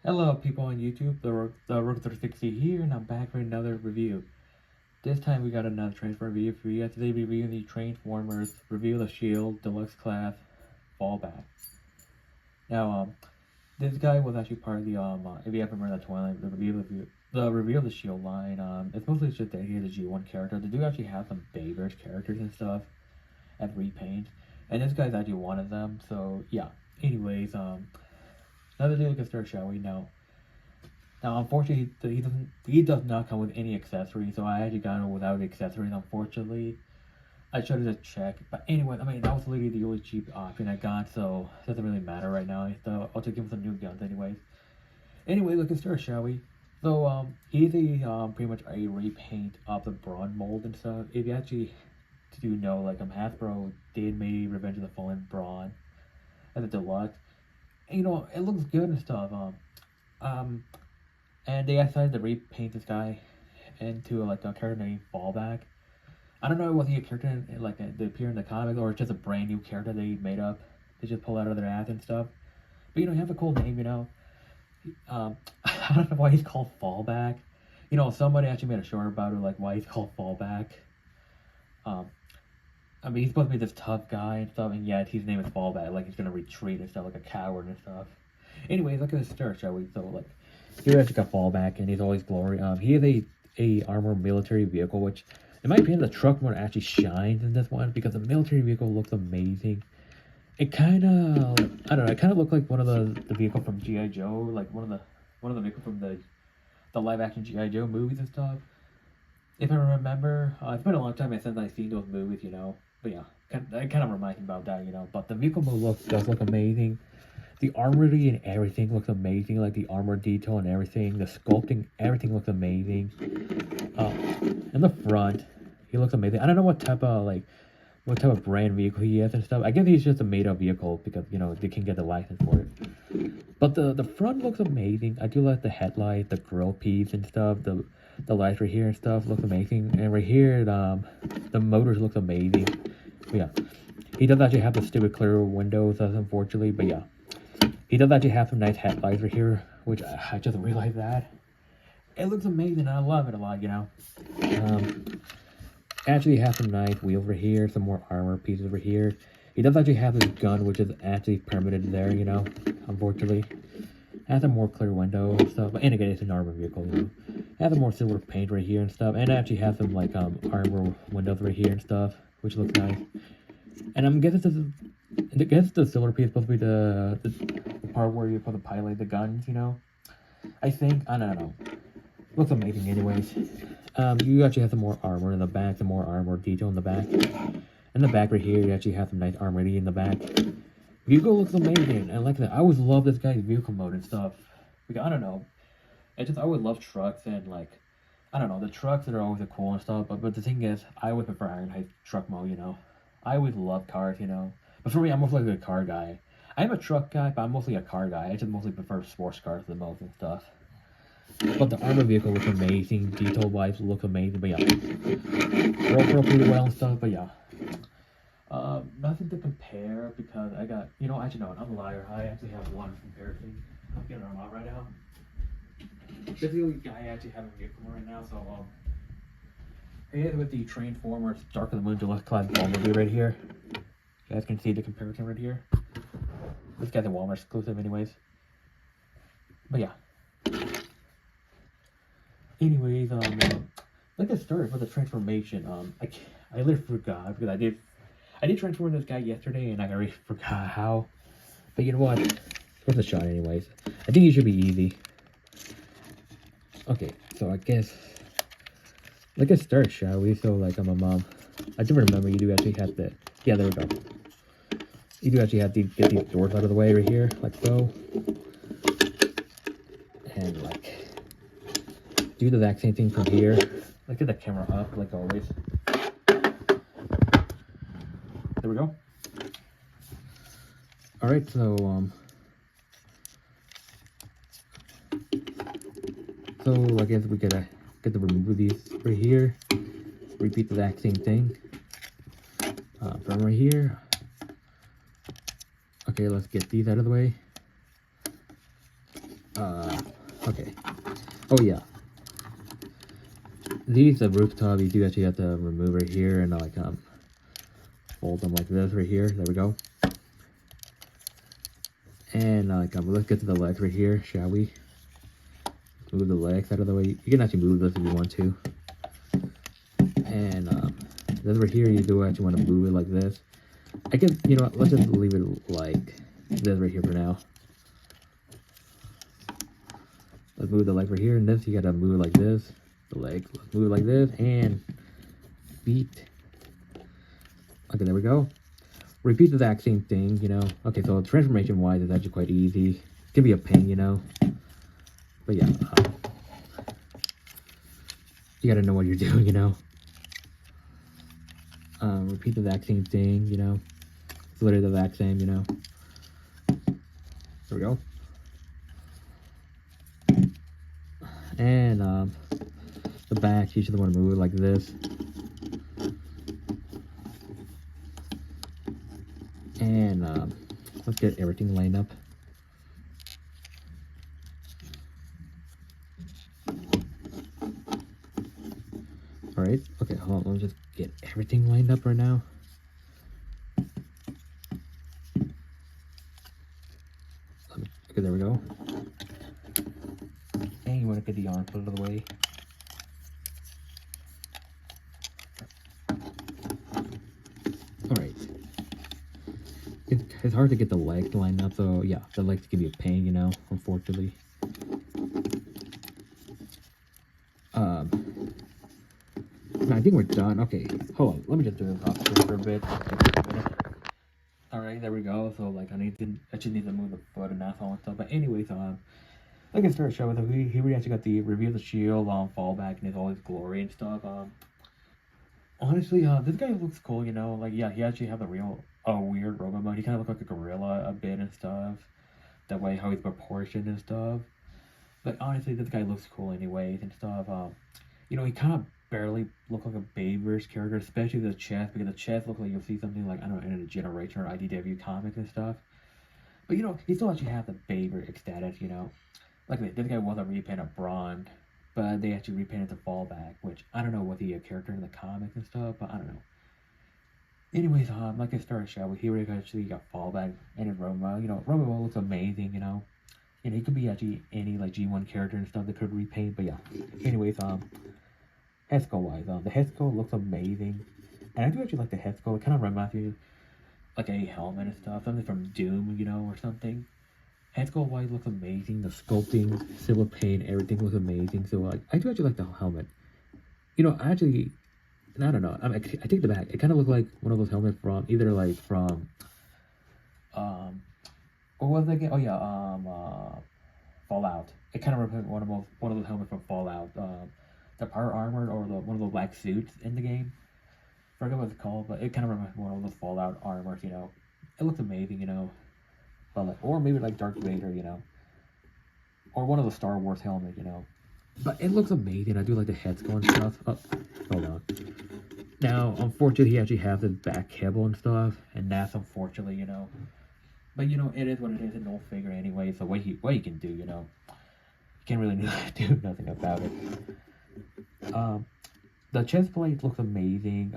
Hello people on YouTube, the Rook360 here, and I'm back with another review. This time we got another Transformer review for you. Today we're reviewing the Transformers Reveal the Shield Deluxe Class Fallback. Now, this guy was actually part of the, if you ever remember that Twilight, the Reveal the Shield line, it's mostly just dedicated to G1 character. They do actually have some Bayverse characters and stuff at repaint, and this guy's actually one of them, so yeah. Anyways, now the deal gets started, shall we? Now, unfortunately, he does not come with any accessories, so I actually got it without the accessories. Unfortunately, I should have just checked. But anyway, I mean that was literally the only cheap option I got, so it doesn't really matter right now. So I'll just give him some new guns, anyways. Anyway, let's get started, shall we? So he's pretty much a repaint of the Brawn mold and stuff. If you actually do know, like Hasbro did make Revenge of the Fallen Brawn as a deluxe. And, you know, it looks good and stuff. And they decided to repaint this guy into like a character named Fallback. I don't know was he a character in, like they appear in the comics or just a brand new character they made up. They just pull out of their ass and stuff. But you know, he has a cool name. You know, I don't know why he's called Fallback. You know, somebody actually made a short about it, like why he's called Fallback. I mean, he's supposed to be this tough guy and stuff, and yet his name is Fallback, like he's gonna retreat and stuff, like a coward and stuff. Anyways, look at his start, shall we? So, like, here has got Fallback, and he's always glory. He is a armored military vehicle, which, in my opinion, the truck one actually shines in this one because the military vehicle looks amazing. It kind of, I don't know, it kind of looked like one of the vehicle from G.I. Joe, like one of the vehicles from the live action G.I. Joe movies and stuff. If I remember, it's been a long time since I've seen those movies, you know. But yeah, it kind of reminds me about that, you know. But the vehicle does look amazing. The armory and everything looks amazing, like the armor detail and everything. The sculpting, everything looks amazing. In the front, he looks amazing. I don't know what type of brand vehicle he is and stuff. I guess he's just a made-up vehicle because, you know, they can get the license for it. But the front looks amazing. I do like the headlight, the grill piece and stuff. The lights right here and stuff look amazing. And right here, the motors look amazing. But yeah, he does actually have the stupid clear windows, unfortunately. But yeah, he does actually have some nice headlights right here, which I just realized that. It looks amazing. I love it a lot, you know. Actually have some nice wheels right here, some more armor pieces over here. He does actually have his gun, which is actually permitted there, you know, unfortunately. Has a more clear window and stuff, and again, it's an armor vehicle, you know. Has a more silver paint right here and stuff, and actually has some like armor windows right here and stuff, which looks nice. And I'm guessing the silver piece is supposed to be the part where you're supposed to pilot the guns, you know. I think, I don't know. Looks amazing, anyways. You actually have some more armor in the back, some more armor detail in the back. In the back right here, you actually have some nice armor in the back. Vehicle looks amazing, and like that, I always love this guy's vehicle mode and stuff. Because I don't know, I always love trucks and like, I don't know, the trucks that are always cool and stuff. But the thing is, I always prefer Ironhide truck mode, you know. I always love cars, you know. But for me, I'm mostly like a car guy. I'm a truck guy, but I'm mostly a car guy. I just mostly prefer sports cars the most and stuff. But the armor vehicle looks amazing, detail wise look amazing. But yeah, roll pretty well and stuff. But yeah. Nothing to compare because I got, you know, actually no, I'm a liar. I actually have one comparison. I'm getting them out right now. This is the only guy I actually have a vehicle right now, so here with the Transformers Dark of the Moon Deluxe Class Bumblebee right here. You guys can see the comparison right here. This guy's a Walmart exclusive anyways. But yeah. Anyways, like the story for the transformation, I literally forgot because I did transform this guy yesterday and I already forgot how. But you know what? Worth a shot anyways. I think it should be easy. Okay, so I guess let's start, shall we? So like I'm a mom. I do remember you do actually have to, yeah, there we go. You do actually have to get these doors out of the way right here, like so. And like do the exact same thing from here. Like get the camera up like always. There we go. All right, so I guess we gotta get to remove these right here. Repeat the exact same thing from right here. Okay, let's get these out of the way. Okay. Oh yeah. These rooftop, you do actually have to remove right here and like fold them like this right here. There we go. And like let's get to the legs right here, shall we? Move the legs out of the way. You can actually move this if you want to. And this right here, you do actually want to move it like this. I guess, you know what, let's just leave it like this right here for now. Let's move the leg right here, and this you gotta move it like this. The leg, let's move it like this, and feet. Okay, there we go. Repeat the exact same thing, you know. Okay, so transformation wise, it's actually quite easy. It can be a pain, you know. But yeah, you gotta know what you're doing, you know. Repeat the exact same thing, you know. It's literally the exact same, you know. There we go. And the back, you should want to move it like this. And let's get everything lined up. Alright, okay, hold on, let me just get everything lined up right now. Okay, there we go. And you want to get the arm put out of the way. Alright. It's hard to get the legs lined up, so yeah, the legs can be a pain, you know, unfortunately. I think we're done. Okay, hold on, let me just do this off screen for a bit. Alright, there we go. So like I just need to move the foot and that's all and stuff. But anyways, like I started showing that here we actually got the review of the shield on Fallback and all his glory and stuff. Honestly, this guy looks cool, you know. Like, yeah, he actually has a weird robot mode. He kind of looks like a gorilla a bit and stuff. That way, how he's proportioned and stuff. But honestly, this guy looks cool anyways and stuff. You know, he kind of barely looks like a Bayverse character, especially the chest, because the chest looks like you'll see something like, I don't know, in a Generation or IDW comics and stuff. But, you know, he still actually has the Bayverse status, you know. Like, this guy was a repaint of Braun, but they actually repainted the Fallback, which I don't know what the character in the comics and stuff, but I don't know. Anyways, like I started showing, here we actually got Fallback and his Romo. You know, Romo looks amazing, you know. And he could be actually any like G1 character and stuff that could repaint, but yeah. Anyways, head skull wise, the head skull looks amazing. And I do actually like the head skull. It kind of reminds me of like a helmet and stuff, something from Doom, you know, or something. Head skull wise looks amazing. The sculpting, silver paint, everything looks amazing. So like, I do actually like the helmet. You know, I don't know. I take the back. It kind of looked like one of those helmets from either like from, what was it again? Oh yeah, Fallout. It kind of reminds one of those helmets from Fallout. The power armor or one of the black suits in the game. I forget what it's called, but it kind of reminds me of one of those Fallout armors. You know, it looks amazing. You know. But like, or maybe like Darth Vader, you know, or one of the Star Wars helmets, you know. But it looks amazing. I do like the head skull and stuff. Oh, hold on. Now, unfortunately, he actually has his back cable and stuff, and that's unfortunately, you know. But you know, it is what it is. An old figure anyway. So what he can do, you know, you can't really do nothing about it. The chest plate looks amazing.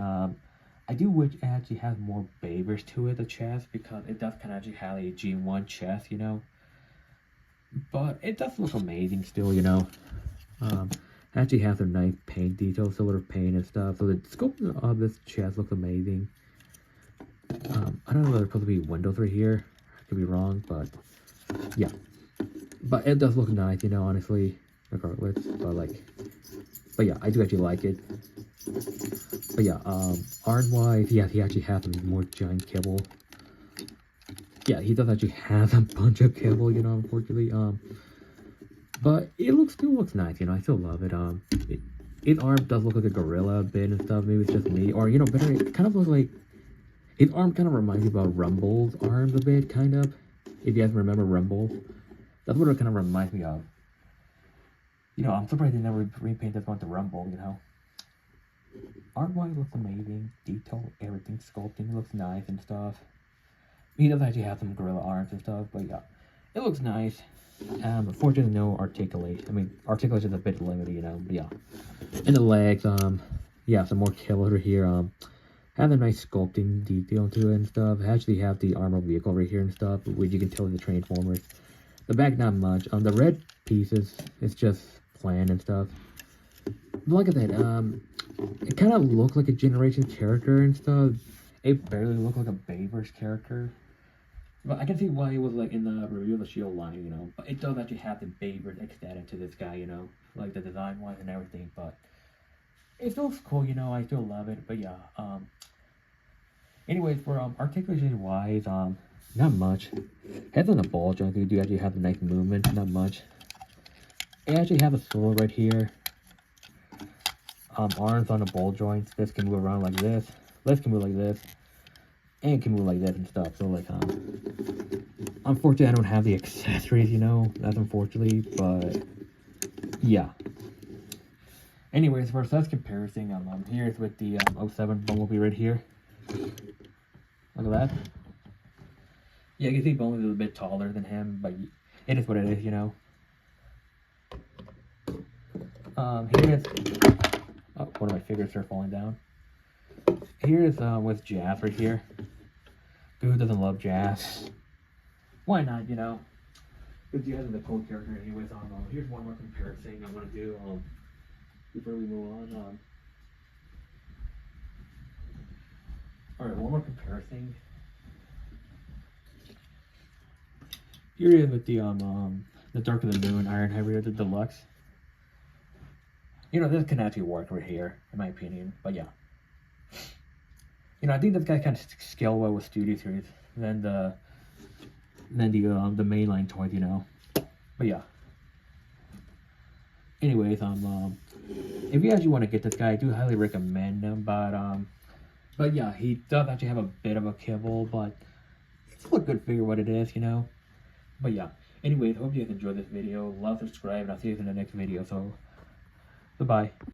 I do wish it actually has more Bayverse to it, the chest, because it does kind of actually have a G1 chest, you know. But it does look amazing still, you know. Actually has a nice paint detail, silver paint and stuff. So the sculpting of this chest looks amazing. I don't know if there's supposed to be windows right here. I could be wrong, but yeah. But it does look nice, you know, honestly, regardless. But yeah, I do actually like it. But yeah, arm-wise, yeah, he actually has a more giant cable. Yeah, he does actually have a bunch of cable, you know, unfortunately. But it still looks nice, you know, I still love it. His arm does look like a gorilla a bit and stuff. Maybe it's just me. Or, you know, better, it kind of looks like, his arm kind of reminds me about Rumble's arms a bit, kind of. If you guys remember Rumble. That's what it kind of reminds me of. You know, I'm surprised they never repainted this one to Rumble, you know. Art-wise looks amazing. Detail, everything, sculpting looks nice and stuff. He does actually have some gorilla arms and stuff, but yeah. It looks nice. Unfortunately, no articulation. I mean, articulation is a bit limited, you know. But yeah, in the legs, yeah, some more kill over here. Have a nice sculpting detail to it and stuff. Actually, have the armor vehicle right here and stuff, which you can tell the Transformers. The back, not much. The red pieces, it's just plain and stuff. But like I said, it kind of looked like a Generation character and stuff. It barely looked like a Bayverse character. But I can see why it was like in the review of the Shield line, you know. But it does actually have the Bayverse extended to this guy, you know, like the design wise and everything. But it still cool, you know. I still love it. But yeah, anyways, for articulation wise, not much. Heads on the ball joint, you do actually have a nice movement, not much. It actually have a sword right here. Arms on the ball joints. This can move around like this. This can move like this. And can move like this and stuff. So like unfortunately I don't have the accessories, you know. That's unfortunately, but yeah. Anyways, for size comparison, here's with the 07 Bumblebee right here. Look at that. Yeah, you can see Bumblebee is a bit taller than him, but it is what it is, you know. Here is one of my figures are falling down. Here's with Jazz right here. Who doesn't love Jazz? Why not, you know? Because Jazz is a cool character anyways. Here's one more comparison I want to do before we move on. Alright, one more comparison. Here is with the Dark of the Moon Iron Harrier, the Deluxe. You know, this can actually work right here, in my opinion. But yeah. You know, I think this guy kind of scale well with Studio Series than the mainline toys, you know. But yeah. Anyways, if you actually want to get this guy, I do highly recommend him. But yeah, he does actually have a bit of a kibble, but it's still a good figure what it is, you know. But yeah. Anyways, hope you guys enjoyed this video. Love, subscribe, and I'll see you in the next video. So, goodbye.